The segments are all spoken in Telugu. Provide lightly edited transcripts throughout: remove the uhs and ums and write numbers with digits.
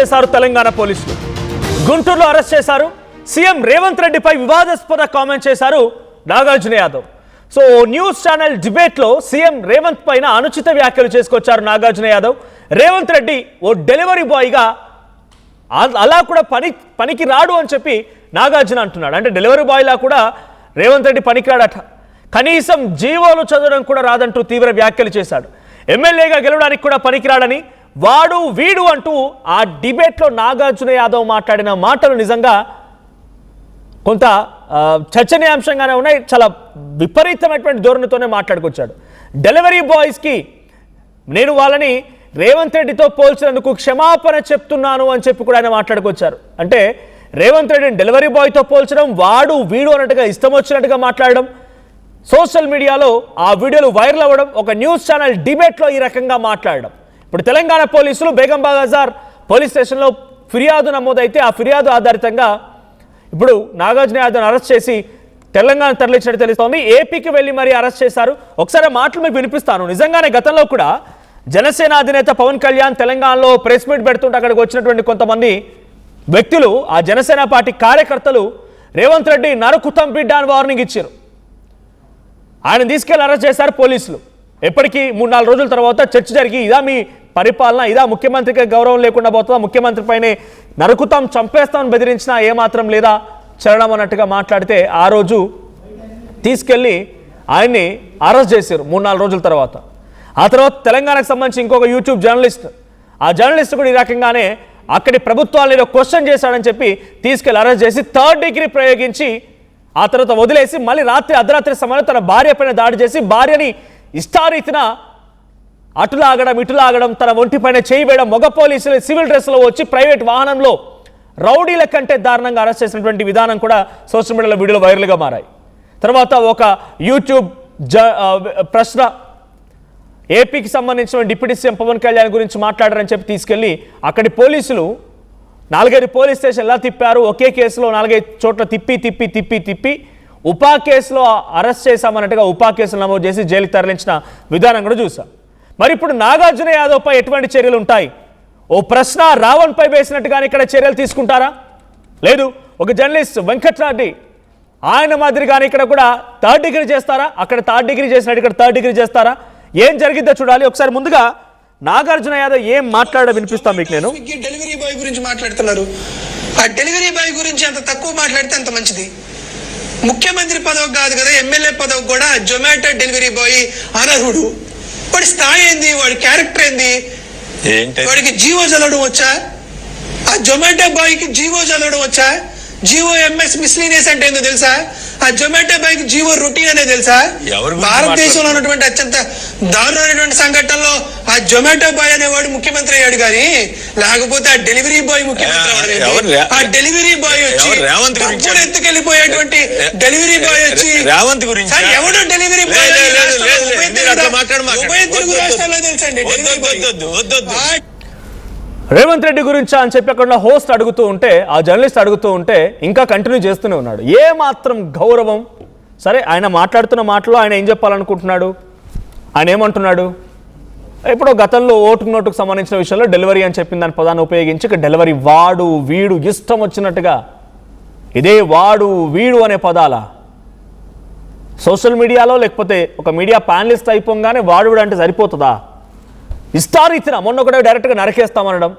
చేశారు తెలంగాణ పోలీసులు. గుంటూరులో అరెస్ట్ చేశారు. సీఎం రేవంత్ రెడ్డిపై వివాదాస్పద కామెంట్ చేశారు Nagarjuna Yadav. So news channel డిబేట్లో సీఎం రేవంత్ పైన అనుచిత వ్యాఖ్యలు చేసుకొచ్చారు నాగార్జున యాదవ్. రేవంత్ రెడ్డి ఓ డెలివరీ బాయ్గా అలా కూడా పనికి రాడు అని చెప్పి నాగార్జున అంటున్నాడు. అంటే డెలివరీ బాయ్లా కూడా రేవంత్ రెడ్డి పనికిరాడట. కనీసం జీవోలు చదవడం కూడా రాదంటూ తీవ్ర వ్యాఖ్యలు చేశాడు. ఎమ్మెల్యేగా గెలవడానికి కూడా పనికిరాడని, వాడు వీడు అంటూ ఆ డిబేట్లో నాగార్జున యాదవ్ మాట్లాడిన మాటలు నిజంగా కొంత చర్చనీయాంశంగానే ఉన్నాయి. చాలా విపరీతమైనటువంటి ధోరణితోనే మాట్లాడుకొచ్చాడు. డెలివరీ బాయ్స్కి నేను వాళ్ళని రేవంత్ రెడ్డితో పోల్చినందుకు క్షమాపణ చెప్తున్నాను అని చెప్పి కూడా ఆయన మాట్లాడుకొచ్చారు. అంటే రేవంత్ రెడ్డిని డెలివరీ బాయ్తో పోల్చడం, వాడు వీడు అన్నట్టుగా ఇష్టం వచ్చినట్టుగా మాట్లాడడం, సోషల్ మీడియాలో ఆ వీడియోలు వైరల్ అవ్వడం, ఒక న్యూస్ ఛానల్ డిబేట్లో ఈ రకంగా మాట్లాడడం. ఇప్పుడు తెలంగాణ పోలీసులు బేగం బజార్ పోలీస్ స్టేషన్లో ఫిర్యాదు నమోదైతే ఆ ఫిర్యాదు ఆధారితంగా ఇప్పుడు నాగార్జున యాదవ్ని అరెస్ట్ చేసి తెలంగాణ తరలించినట్టు తెలుస్తోంది. ఏపీకి వెళ్ళి మరీ అరెస్ట్ చేశారు. ఒకసారి మాటలు మీకు వినిపిస్తాను. నిజంగానే గతంలో కూడా జనసేన అధినేత పవన్ కళ్యాణ్ తెలంగాణలో ప్రెస్ మీట్ పెడుతుంటే అక్కడికి వచ్చినటువంటి కొంతమంది వ్యక్తులు, ఆ జనసేన పార్టీ కార్యకర్తలు రేవంత్ రెడ్డి నరుకుతాం బిడ్డ అని వార్నింగ్ ఇచ్చారు. ఆయన తీసుకెళ్లి అరెస్ట్ చేశారు పోలీసులు. ఎప్పటికీ 3-4 రోజుల తర్వాత చర్చ జరిగి ఇదా మీ పరిపాలన, ఇదా ముఖ్యమంత్రికి గౌరవం లేకుండా పోతుందా, ముఖ్యమంత్రి పైనే నరుకుతాం చంపేస్తామని బెదిరించినా ఏమాత్రం లేదా చరణం అన్నట్టుగా మాట్లాడితే ఆ రోజు తీసుకెళ్ళి ఆయన్ని అరెస్ట్ చేశారు 3-4 రోజుల తర్వాత. ఆ తర్వాత తెలంగాణకు సంబంధించి ఇంకొక యూట్యూబ్ జర్నలిస్ట్, ఆ జర్నలిస్ట్ కూడా ఈ రకంగానే అక్కడి ప్రభుత్వాలను క్వశ్చన్ చేశాడని చెప్పి తీసుకెళ్లి అరెస్ట్ చేసి 3rd డిగ్రీ ప్రయోగించి ఆ తర్వాత వదిలేసి మళ్ళీ అర్ధరాత్రి సమయంలో తన భార్య పైన దాడి చేసి భార్యని ఇష్టారీతిన అటులాగడం ఇటులాగడం, తన ఒంటిపైన చేయి వేయడం, మగ పోలీసులు సివిల్ డ్రెస్లో వచ్చి ప్రైవేట్ వాహనంలో రౌడీల కంటే దారుణంగా అరెస్ట్ చేసినటువంటి విధానం కూడా సోషల్ మీడియాలో వీడియోలు వైరల్గా మారాయి. తర్వాత ఒక యూట్యూబ్ ప్రశ్న, ఏపీకి సంబంధించిన డిప్యూటీ సీఎం పవన్ కళ్యాణ్ గురించి మాట్లాడారని చెప్పి తీసుకెళ్లి అక్కడి పోలీసులు 4-5 పోలీస్ స్టేషన్ ఎలా తిప్పారు, ఒకే కేసులో 4-5 చోట్ల తిప్పి ఉపా కేసులో అరెస్ట్ చేశామన్నట్టుగా ఉపా కేసులు నమోదు చేసి జైలుకి తరలించిన విధానం కూడా చూసాం. మరి ఇప్పుడు నాగార్జున యాదవ్పై ఎటువంటి చర్యలు ఉంటాయి? ఓ ప్రశ్న రావణ్పై వేసినట్టుగానే ఇక్కడ చర్యలు తీసుకుంటారా? లేదు, ఒక జర్నలిస్ట్ వెంకట్రెడ్డి ఆయన మాదిరిగానే ఇక్కడ కూడా 3rd డిగ్రీ చేస్తారా? అక్కడ 3rd డిగ్రీ చేసినట్టు ఇక్కడ 3rd డిగ్రీ చేస్తారా? ఏం జరిగిద్దో చూడాలి. ఒకసారి ముందుగా నాగార్జున యాదవ్ ఏం మాట్లాడ వినిపిస్తాం మీకు. నేను డెలివరీ బాయ్ గురించి మాట్లాడుతున్నారు. ఆ డెలివరీ బాయ్ గురించి అంత తక్కువ మాట్లాడితే అంత మంచిది. ముఖ్యమంత్రి పదవి కాదు కదా, ఎమ్మెల్యే పదవి కూడా జొమాటో డెలివరీ బాయ్ అనర్హుడు. వాడి స్థాయి ఏంది, వాడి క్యారెక్టర్ ఏంది, వాడికి జీవో చదవడం వచ్చా? ఆ జొమాటో బాయ్ కి జీవో చదవడం వచ్చా? జీవో ఎంఎస్ మిస్లీనియస్ అంటే ఏందో తెలుసా? ఆ జొమాటో బాయ్ కి జీవో రొటీన్ అనేది తెలుసా? భారతదేశంలో ఉన్నటువంటి అత్యంత దారుణమైనటువంటి సంఘటనలో ఆ జొమాటో బాయ్ అనేవాడు ముఖ్యమంత్రి అయ్యాడు కానీ లేకపోతే ఆ డెలివరీ బాయ్ ముఖ్యమంత్రి. ఆ డెలివరీ బాయ్ వచ్చి ఎత్తుకెళ్ళిపోయేటువంటి డెలివరీ బాయ్ వచ్చి రేవంత్ గురించి ఎవడో డెలివరీ బాయ్ ఉభయ తెలుగు రాష్ట్రాల్లో తెలుసండి. రేవంత్ రెడ్డి గురించి అని చెప్పి అక్కడ హోస్ట్ అడుగుతూ ఉంటే, ఆ జర్నలిస్ట్ అడుగుతూ ఉంటే ఇంకా కంటిన్యూ చేస్తూనే ఉన్నాడు. ఏ మాత్రం గౌరవం? సరే, ఆయన మాట్లాడుతున్న మాటలో ఆయన ఏం చెప్పాలనుకుంటున్నాడు, ఆయన ఏమంటున్నాడు? ఇప్పుడు గతంలో నోటుకు సంబంధించిన విషయంలో డెలివరీ అని చెప్పిన దాని పదాన్ని ఉపయోగించి ఇక డెలివరీ వాడు వీడు ఇష్టం వచ్చినట్టుగా ఇదే వాడు వీడు అనే పదాల సోషల్ మీడియాలో లేకపోతే ఒక మీడియా ప్యానలిస్ట్ అయిపోగానే వాడు వీడు అంటే సరిపోతుందా? ఇష్టారీతిన మొన్న కూడా డైరెక్ట్గా నరకేస్తామనడం.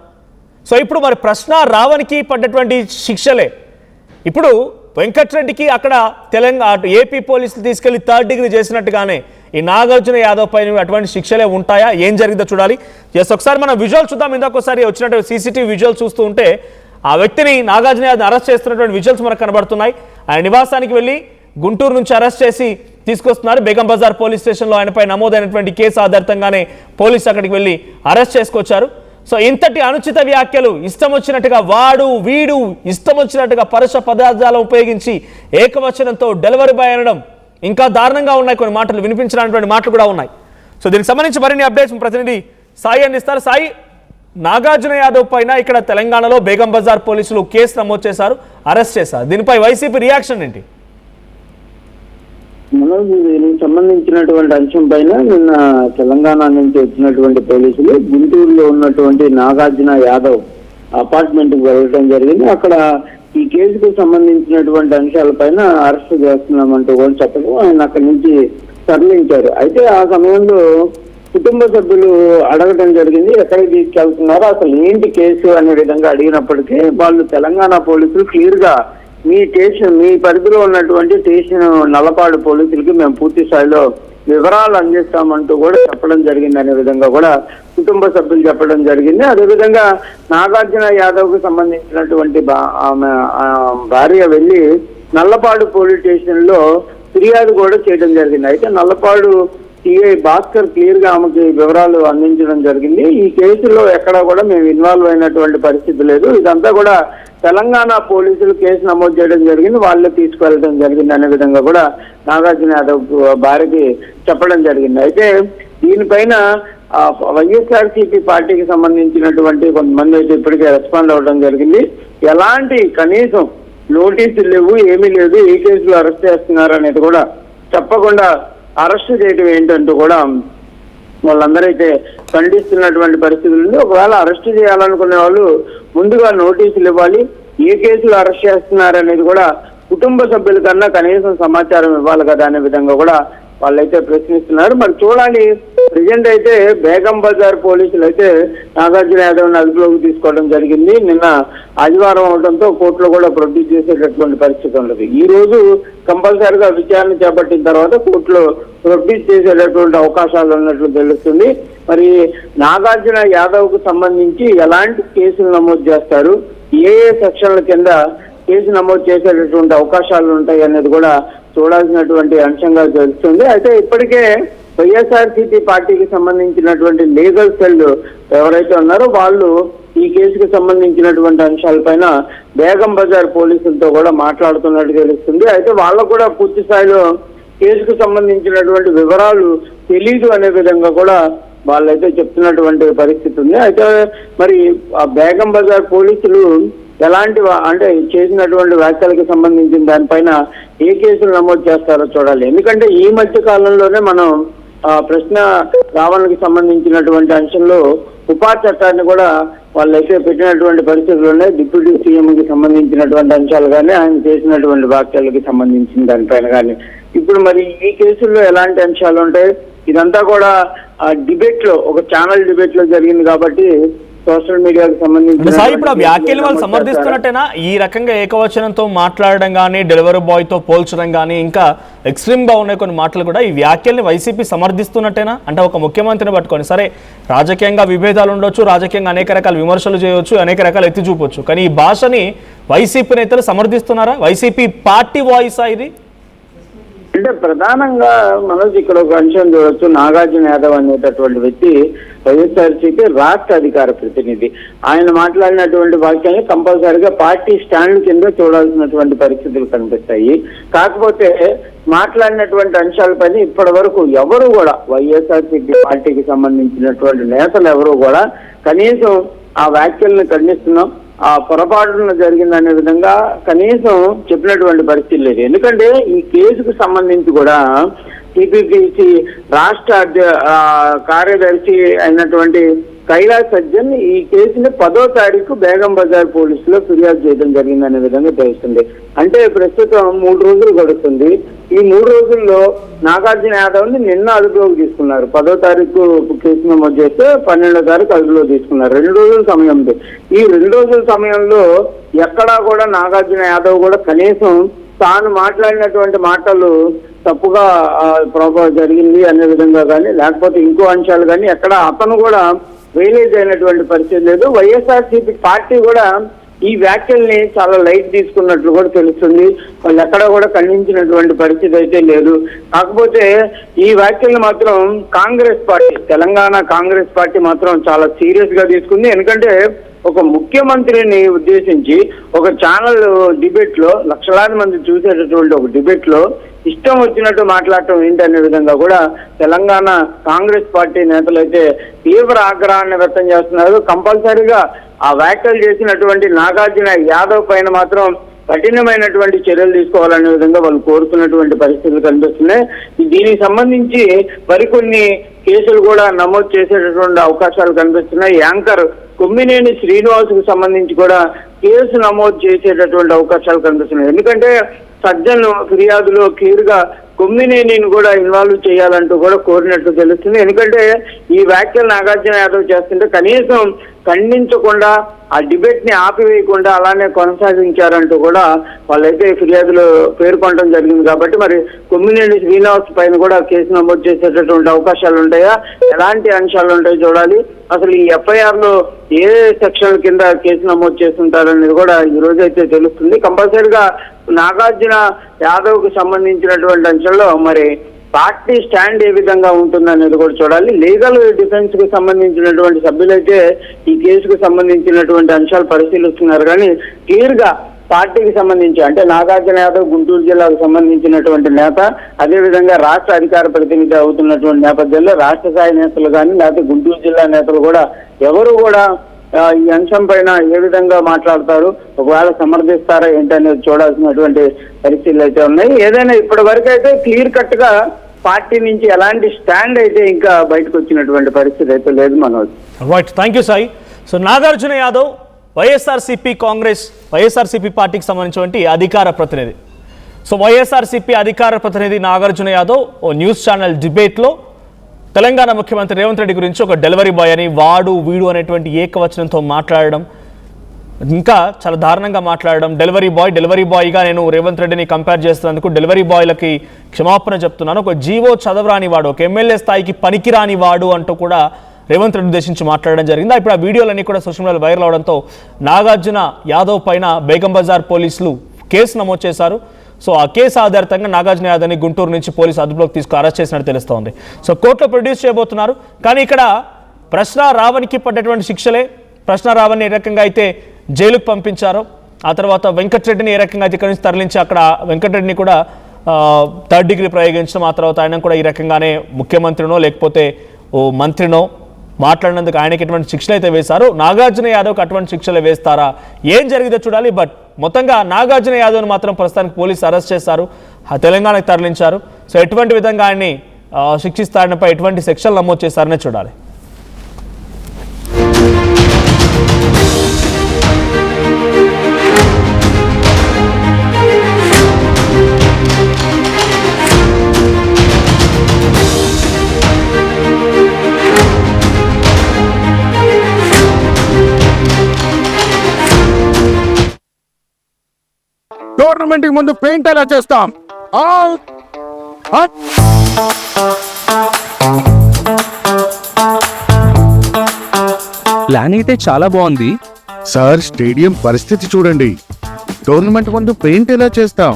సో ఇప్పుడు మరి ప్రశ్న రావణ్కి పడ్డటువంటి శిక్షలే ఇప్పుడు వెంకట్రెడ్డికి అక్కడ తెలంగాణ ఏపీ పోలీసులు తీసుకెళ్లి 3rd డిగ్రీ చేసినట్టుగానే ఈ నాగార్జున యాదవ్ పైన అటువంటి శిక్షలే ఉంటాయా? ఏం జరిగిందో చూడాలి. జస్ట్ ఒకసారి మనం విజువల్ చూద్దాం. ఇందాకొకసారి వచ్చినట్టు సీసీటీవీ విజువల్ చూస్తూ ఉంటే ఆ వ్యక్తిని నాగార్జున యాదవ్ అరెస్ట్ చేస్తున్నటువంటి విజువల్స్ మనకు కనబడుతున్నాయి. ఆయన నివాసానికి వెళ్ళి గుంటూరు నుంచి అరెస్ట్ చేసి తీసుకొస్తున్నారు. బేగం బజార్ పోలీస్ స్టేషన్లో ఆయనపై నమోదైనటువంటి కేసు ఆధారితంగానే పోలీసు అక్కడికి వెళ్ళి అరెస్ట్ చేసుకొచ్చారు. సో ఇంతటి అనుచిత వ్యాఖ్యలు, ఇష్టం వచ్చినట్టుగా వాడు వీడు ఇష్టం వచ్చినట్టుగా పరుష పదార్థాలను ఉపయోగించి ఏకవచనంతో డెలివరీ బాయ్ అనడం, ఇంకా దారుణంగా ఉన్నాయి. కొన్ని మాటలు వినిపించినటువంటి మాటలు కూడా ఉన్నాయి. సో దీనికి సంబంధించి మరిన్ని అప్డేట్స్ ప్రతినిధి సాయి అందిస్తారు. సాయి, నాగార్జున యాదవ్ పైన ఇక్కడ తెలంగాణలో బేగం బజార్ పోలీసులు కేసు నమోదు చేశారు, అరెస్ట్ చేశారు. దీనిపై వైసీపీ రియాక్షన్ ఏంటి? దీనికి సంబంధించినటువంటి అంశం పైన నిన్న తెలంగాణ నుంచి వచ్చినటువంటి పోలీసులు గుంటూరులో ఉన్నటువంటి నాగార్జున యాదవ్ అపార్ట్మెంట్ కి వెళ్ళడం జరిగింది. అక్కడ ఈ కేసుకు సంబంధించినటువంటి అంశాలపైన అరెస్ట్ చేస్తున్నామంటూ కూడా చెప్పడం ఆయన అక్కడి నుంచి తరలించారు. అయితే ఆ సమయంలో కుటుంబ సభ్యులు అడగడం జరిగింది, ఎక్కడికి తీసుకెళ్తున్నారో, అసలు ఏంటి కేసు అనే విధంగా అడిగినప్పటికీ వాళ్ళు తెలంగాణ పోలీసులు క్లియర్ గా మీ స్టేషన్, మీ పరిధిలో ఉన్నటువంటి స్టేషన్ నల్లపాడు పోలీసులకి మేము పూర్తి స్థాయిలో వివరాలు అందిస్తామంటూ కూడా చెప్పడం జరిగింది అనే విధంగా కూడా కుటుంబ సభ్యులు చెప్పడం జరిగింది. అదేవిధంగా నాగార్జున యాదవ్ కు సంబంధించినటువంటి ఆమె భార్య వెళ్లి నల్లపాడు పోలీస్ స్టేషన్ లో ఫిర్యాదు కూడా చేయడం జరిగింది. అయితే నల్లపాడు సిఐ భాస్కర్ క్లియర్ గా ఆమెకి వివరాలు అందించడం జరిగింది. ఈ కేసులో ఎక్కడా కూడా మేము ఇన్వాల్వ్ అయినటువంటి పరిస్థితి లేదు, ఇదంతా కూడా తెలంగాణ పోలీసులు కేసు నమోదు చేయడం జరిగింది, వాళ్ళే తీసుకువెళ్ళడం జరిగింది అనే విధంగా కూడా నాగార్జున యాదవ్ భార్యకి చెప్పడం జరిగింది. అయితే దీనిపైన వైఎస్ఆర్సీపీ పార్టీకి సంబంధించినటువంటి కొంతమంది అయితే ఇప్పటికే రెస్పాండ్ అవ్వడం జరిగింది. ఎలాంటి కనీసం నోటీసులు లేవు, ఏమీ లేదు, ఏ కేసులో అరెస్ట్ చేస్తున్నారు అనేది కూడా చెప్పకుండా అరెస్ట్ చేయడం ఏంటంటూ కూడా వాళ్ళందరూ అయితే ఖండిస్తున్నటువంటి పరిస్థితులు ఉంది. ఒకవేళ అరెస్ట్ చేయాలనుకునే వాళ్ళు ముందుగా నోటీసులు ఇవ్వాలి, ఏ కేసులు అరెస్ట్ చేస్తున్నారు అనేది కూడా కుటుంబ సభ్యుల కన్నా కనీసం సమాచారం ఇవ్వాలి కదా అనే విధంగా కూడా వాళ్ళైతే ప్రశ్నిస్తున్నారు. మరి చూడాలి. ప్రజెంట్ అయితే బేగం బజార్ పోలీసులు అయితే నాగార్జున యాదవ్ అదుపులోకి తీసుకోవడం జరిగింది. నిన్న ఆదివారం అవడంతో కోర్టులో కూడా ప్రొడ్యూస్ చేసేటటువంటి పరిస్థితి ఉండదు. ఈ రోజు కంపల్సరిగా విచారణ చేపట్టిన తర్వాత కోర్టులో ప్రొడ్యూస్ చేసేటటువంటి అవకాశాలు ఉన్నట్లు తెలుస్తుంది. మరి నాగార్జున యాదవ్ కు సంబంధించి ఎలాంటి కేసులు నమోదు చేస్తారు, ఏ సెక్షన్ల కింద కేసు నమోదు చేసేటటువంటి అవకాశాలు ఉంటాయి అనేది కూడా చూడాల్సినటువంటి అంశంగా తెలుస్తుంది. అయితే ఇప్పటికే వైఎస్ఆర్సీపీ పార్టీకి సంబంధించినటువంటి లీగల్ సెల్ ఎవరైతే ఉన్నారో వాళ్ళు ఈ కేసుకు సంబంధించినటువంటి అంశాలపైన బేగం బజార్ పోలీసులతో కూడా మాట్లాడుతున్నట్టు తెలుస్తుంది. అయితే వాళ్ళకు కూడా పూర్తి స్థాయిలో కేసుకు సంబంధించినటువంటి వివరాలు తెలీదు అనే విధంగా కూడా వాళ్ళైతే చెప్తున్నటువంటి పరిస్థితి ఉంది. అయితే మరి ఆ బేగం బజార్ పోలీసులు ఎలాంటి అంటే చేసినటువంటి వ్యాఖ్యలకు సంబంధించిన దానిపైన ఏ కేసులు నమోదు చేస్తారో చూడాలి. ఎందుకంటే ఈ మధ్య కాలంలోనే మనం ప్రశ్న రావణకి సంబంధించినటువంటి అంశంలో ఉపా చట్టాన్ని కూడా వాళ్ళైతే పెట్టినటువంటి పరిస్థితులు ఉన్నాయి. డిప్యూటీ సీఎంకి సంబంధించినటువంటి అంశాలు కానీ, ఆయన చేసినటువంటి వ్యాఖ్యలకి సంబంధించిన దానిపైన కానీ. ఇప్పుడు మరి ఈ కేసుల్లో ఎలాంటి అంశాలు ఉంటాయి, ఇదంతా కూడా డిబేట్ లో, ఒక ఛానల్ డిబేట్ లో జరిగింది కాబట్టి సోషల్ మీడియాకు సంబంధించి ఇప్పుడు ఆ వ్యాఖ్యలు వాళ్ళు సమర్థిస్తున్నట్టేనా? ఈ రకంగా ఏకవచనంతో మాట్లాడడం కానీ, డెలివరీ బాయ్ తో పోల్చడం కానీ, ఇంకా ఎక్స్ట్రీమ్ గా ఉన్నాయి కొన్ని మాటలు కూడా, ఈ వ్యాఖ్యల్ని వైసీపీ సమర్థిస్తున్నట్టేనా? అంటే ఒక ముఖ్యమంత్రిని పట్టుకొని, సరే రాజకీయంగా విభేదాలు ఉండొచ్చు, రాజకీయంగా అనేక రకాల విమర్శలు చేయవచ్చు, అనేక రకాలు ఎత్తి చూపొచ్చు, కానీ ఈ భాషని వైసీపీ నేతలు సమర్థిస్తున్నారా? వైసీపీ పార్టీ వాయిసా ఇది? అంటే ప్రధానంగా మనోజ్ ఇక్కడ ఒక అంశం చూడొచ్చు. నాగార్జున యాదవ్ అనేటటువంటి వ్యక్తి వైఎస్ఆర్సీపీ రాష్ట్ర అధికార ప్రతినిధి. ఆయన మాట్లాడినటువంటి వాక్యాన్ని కంపల్సరిగా పార్టీ స్టాండ్ కింద చూడాల్సినటువంటి పరిస్థితులు కనిపిస్తాయి. కాకపోతే మాట్లాడినటువంటి అంశాలపైన ఇప్పటి వరకు ఎవరు కూడా వైఎస్ఆర్సీపీ పార్టీకి సంబంధించినటువంటి నేతలు ఎవరు కూడా కనీసం ఆ వ్యాఖ్యలను ఖండిస్తున్నాం, ఆ పొరపాటున జరిగిందనే విధంగా కనీసం చెప్పినటువంటి పరిస్థితి లేదు. ఎందుకంటే ఈ కేసుకు సంబంధించి కూడా టీపీపీసీ రాష్ట్ర కార్యదర్శి అయినటువంటి కైలాస్ సజ్జన్ ఈ కేసుని 10వ తారీఖు బేగం బజార్ పోలీసులో ఫిర్యాదు చేయడం జరిగిందనే విధంగా తెలుస్తుంది. అంటే ప్రస్తుతం 3 రోజులు గడుస్తుంది. ఈ 3 రోజుల్లో నాగార్జున యాదవ్ ని నిన్న అదుపులోకి తీసుకున్నారు. 10వ తారీఖు కేసు నమోదు చేస్తే 12వ తారీఖు అదుపులోకి తీసుకున్నారు. 2 రోజుల సమయం ఉంది. ఈ 2 రోజుల సమయంలో ఎక్కడా కూడా నాగార్జున యాదవ్ కూడా కనీసం తాను మాట్లాడినటువంటి మాటలు తప్పుగా జరిగింది అనే విధంగా కానీ, లేకపోతే ఇంకో అంశాలు కానీ ఎక్కడ అతను కూడా రియలైజ్ అయినటువంటి పరిస్థితి లేదు. వైఎస్ఆర్సీపీ పార్టీ కూడా ఈ వ్యాఖ్యల్ని చాలా లైట్ తీసుకున్నట్లు కూడా తెలుస్తుంది. వాళ్ళు ఎక్కడా కూడా ఖండించినటువంటి పరిస్థితి అయితే లేదు. కాకపోతే ఈ వ్యాఖ్యల్ని మాత్రం కాంగ్రెస్ పార్టీ, తెలంగాణ కాంగ్రెస్ పార్టీ మాత్రం చాలా సీరియస్ గా తీసుకుంది. ఎందుకంటే ఒక ముఖ్యమంత్రిని ఉద్దేశించి ఒక ఛానల్ డిబేట్ లో లక్షలాది మంది చూసేటటువంటి ఒక డిబేట్ లో ఇష్టం వచ్చినట్టు మాట్లాడటం ఏంటనే విధంగా కూడా తెలంగాణ కాంగ్రెస్ పార్టీ నేతలు అయితే తీవ్ర ఆగ్రహాన్ని వ్యక్తం చేస్తున్నారు. కంపల్సరీగా ఆ వ్యాఖ్యలు చేసినటువంటి నాగార్జున యాదవ్ పైన మాత్రం కఠినమైనటువంటి చర్యలు తీసుకోవాలనే విధంగా వాళ్ళు కోరుతున్నటువంటి పరిస్థితులు కనిపిస్తున్నాయి. దీనికి సంబంధించి మరికొన్ని కేసులు కూడా నమోదు చేసేటటువంటి అవకాశాలు కనిపిస్తున్నాయి. యాంకర్ కొమ్మినేని శ్రీనివాస్కు సంబంధించి కూడా కేసు నమోదు చేసేటటువంటి అవకాశాలు కనిపిస్తున్నాయి. ఎందుకంటే సజ్జన్ ఫిర్యాదులో క్లియర్గా కొమ్మినేనిని కూడా ఇన్వాల్వ్ చేయాలంటూ కూడా కోరినట్లు తెలుస్తుంది. ఎందుకంటే ఈ వ్యాఖ్యలు నాగార్జున యాదవ్ చేస్తుంటే కనీసం ఖండించకుండా ఆ డిబేట్ ని ఆపివేయకుండా అలానే కొనసాగించారంటూ కూడా వాళ్ళైతే ఫిర్యాదులో పేర్కొనడం జరిగింది. కాబట్టి మరి కొమ్మినేని శ్రీనివాస్ పైన కూడా కేసు నమోదు చేసేటటువంటి అవకాశాలు ఉంటాయా, ఎలాంటి అంశాలు ఉంటాయో చూడాలి. అసలు ఈ ఎఫ్ఐఆర్ లో ఏ సెక్షన్ల కింద కేసు నమోదు చేస్తుంటారనేది కూడా ఈ రోజు అయితే తెలుస్తుంది. కంపల్సరీగా నాగార్జున యాదవ్ కు సంబంధించినటువంటి అంశాల్లో మరి పార్టీ స్టాండ్ ఏ విధంగా ఉంటుందనేది కూడా చూడాలి. లీగల్ డిఫెన్స్ కు సంబంధించినటువంటి సభ్యులైతే ఈ కేసుకు సంబంధించినటువంటి అంశాలు పరిశీలిస్తున్నారు. కానీ క్లియర్ గా పార్టీకి సంబంధించి అంటే నాగార్జున యాదవ్ గుంటూరు జిల్లాకు సంబంధించినటువంటి నేత, అదేవిధంగా రాష్ట్ర అధికార ప్రతినిధి అవుతున్నటువంటి నేపథ్యంలో రాష్ట్ర స్థాయి నేతలు కానీ లేకపోతే గుంటూరు జిల్లా నేతలు కూడా ఎవరు కూడా ఈ అంశం పైన ఏ విధంగా మాట్లాడతారు, ఒకవేళ సమర్థిస్తారా ఏంటనేది చూడాల్సినటువంటి పరిస్థితులు అయితే ఉన్నాయి. ఏదైనా ఇప్పటి వరకు అయితే క్లియర్ కట్ గా పార్టీ నుంచి ఎలాంటి స్టాండ్ అయితే ఇంకా బయటకు వచ్చినటువంటి పరిస్థితి అయితే లేదు Manoj. Right, thank you Sai. So Nagarjuna Yadav YSRCP పార్టీకి సంబంధించినటువంటి అధికార ప్రతినిధి. సో వైఎస్ఆర్సీపీ అధికార ప్రతినిధి నాగార్జున యాదవ్ ఓ న్యూస్ ఛానల్ డిబేట్లో తెలంగాణ ముఖ్యమంత్రి రేవంత్ రెడ్డి గురించి ఒక డెలివరీ బాయ్ అని వాడు వీడు అనేటువంటి ఏకవచనంతో మాట్లాడడం, ఇంకా చాలా దారుణంగా మాట్లాడడం. డెలివరీ బాయ్గా నేను రేవంత్ రెడ్డిని కంపేర్ చేస్తున్నందుకు డెలివరీ బాయ్లకి క్షమాపణ చెప్తున్నాను, ఒక జీవో చదవరాని వాడు, ఒక ఎమ్మెల్యే స్థాయికి పనికిరాని వాడు అంటూ కూడా రేవంత్ రెడ్డి ఉద్దేశించి మాట్లాడడం జరిగింది. ఇప్పుడు ఆ వీడియోలన్నీ కూడా సోషల్ మీడియాలో వైరల్ అవడంతో నాగార్జున యాదవ్ పైన బేగం బజార్ పోలీసులు కేసు నమోదు చేశారు. సో ఆ కేసు ఆధారితంగా నాగార్జున యాదవ్ని గుంటూరు నుంచి పోలీసు అదుపులోకి తీసుకు అరెస్ట్ చేసినట్టు తెలుస్తోంది. సో కోర్టులో ప్రొడ్యూస్ చేయబోతున్నారు. కానీ ఇక్కడ ప్రశ్న రావణ్కి పడ్డటువంటి శిక్షలే, ప్రశ్న రావణ్ని ఏ రకంగా అయితే జైలుకు పంపించారో, ఆ తర్వాత వెంకటరెడ్డిని ఏ రకంగా అయితే ఇక్కడి నుంచి తరలించి అక్కడ వెంకటరెడ్డిని కూడా 3rd డిగ్రీ ప్రయోగించడం, ఆ తర్వాత ఆయన కూడా ఈ రకంగానే ముఖ్యమంత్రినో లేకపోతే ఓ మంత్రినో మాట్లాడినందుకు ఆయనకి ఎటువంటి శిక్షలు అయితే వేశారు, నాగార్జున యాదవ్కి అటువంటి శిక్షలు వేస్తారా, ఏం జరిగిందో చూడాలి. బట్ మొత్తంగా నాగార్జున యాదవ్ని మాత్రం ప్రస్తుతానికి పోలీసు అరెస్ట్ చేశారు, తెలంగాణకు తరలించారు. సో ఎటువంటి విధంగా ఆయన్ని శిక్షిస్తారనిపై ఎటువంటి సెక్షన్లు నమోదు చేశారనే చూడాలి. టోర్నమెంట్ కి ముందు పెయింట్ ఎలా చేస్తాం? ప్లాన్ అయితే చాలా బాగుంది సార్, స్టేడియం పరిస్థితి చూడండి. టోర్నమెంట్ ముందు పెయింట్ ఎలా చేస్తాం?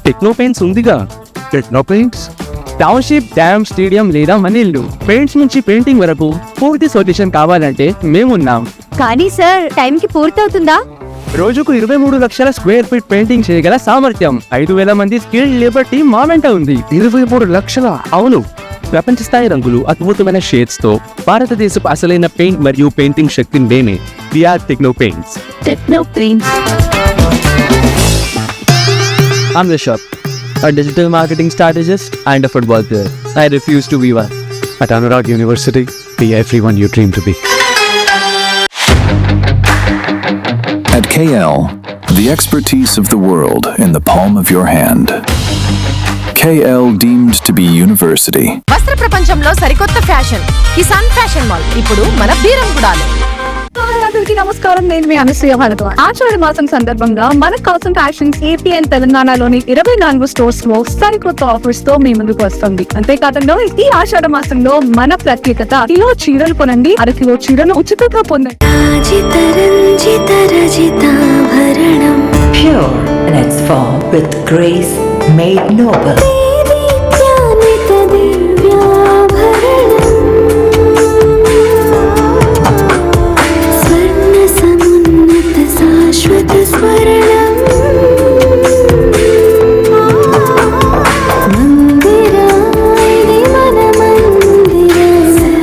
టెక్నో పెయింట్స్ ఉందిగా. Techno paints, township, dam, stadium లేదా మనీళ్ళు, పెయింట్స్ నుంచి పెయింటింగ్ వరకు పూర్తి సొల్యూషన్ కావాలంటే మేమున్నాం. కానీ సార్, టైంకి పూర్తవుతుందా? రోజుకు 23 లక్షల స్క్వేర్ ఫీట్ పెయింటింగ్ చేయగల సామర్థ్యం, 5,000 మంది స్కిల్డ్ లేబర్ టీం మా వెంట ఉంది. 23 లక్షల? అవును, ప్రపంచ స్థాయి రంగులు, అద్భుతమైన షేడ్స్ తో భారతదేశపు అసలైన పెయింట్ మరియు పెయింటింగ్ శక్తిని నేనే. V R techno paints. Techno paints. I'm Rishabh, a digital marketing strategist and a football player. I refuse to be one. At Anurag University, be everyone you dream to be. At KL, the expertise of the world in the palm of your hand. KL deemed to be university. వస్త్ర ప్రపంచంలో సరికొత్త ఫ్యాషన్ కిసాన్ ఫ్యాషన్ మాల్ ఇప్పుడు మన బీరంగూడలో. నమస్కారం, నేను మీ అనసూయ భరద్వాజ్. ఆషాఢ మాసం సందర్భంగా మన కాసం ఫ్యాషన్స్ ఏపీ అండ్ తెలంగాణలోని 24 స్టోర్స్ లో సరికొత్త ఆఫర్స్ తో మీ ముందుకు వస్తుంది. అంతేకాదంలో ఈ ఆషాఢ మాసంలో మన ప్రత్యేకత, కిలో చీరలు కొనండి, 1 కిలో చీరను ఉచితంగా పొందండి. Pure in its form with grace made noble.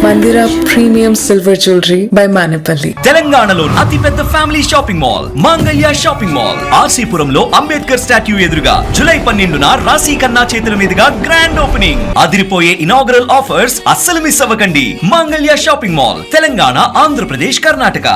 Mandira Premium silver jewellery by Manepalli. తెలంగాణలో అతిపెద్ద family shopping mall Mangalya shopping mall ఆర్సీపురంలో అంబేద్కర్ స్టాట్యూ ఎదురుగా జూలై 12న రాశి ఖన్నా చేతుల మీదుగా గ్రాండ్ ఓపెనింగ్. అదిరిపోయే ఇనాగరల్ ఆఫర్స్ అస్సలు మిస్ అవ్వకండి. Mangalya shopping mall, Telangana, Andhra Pradesh, Karnataka.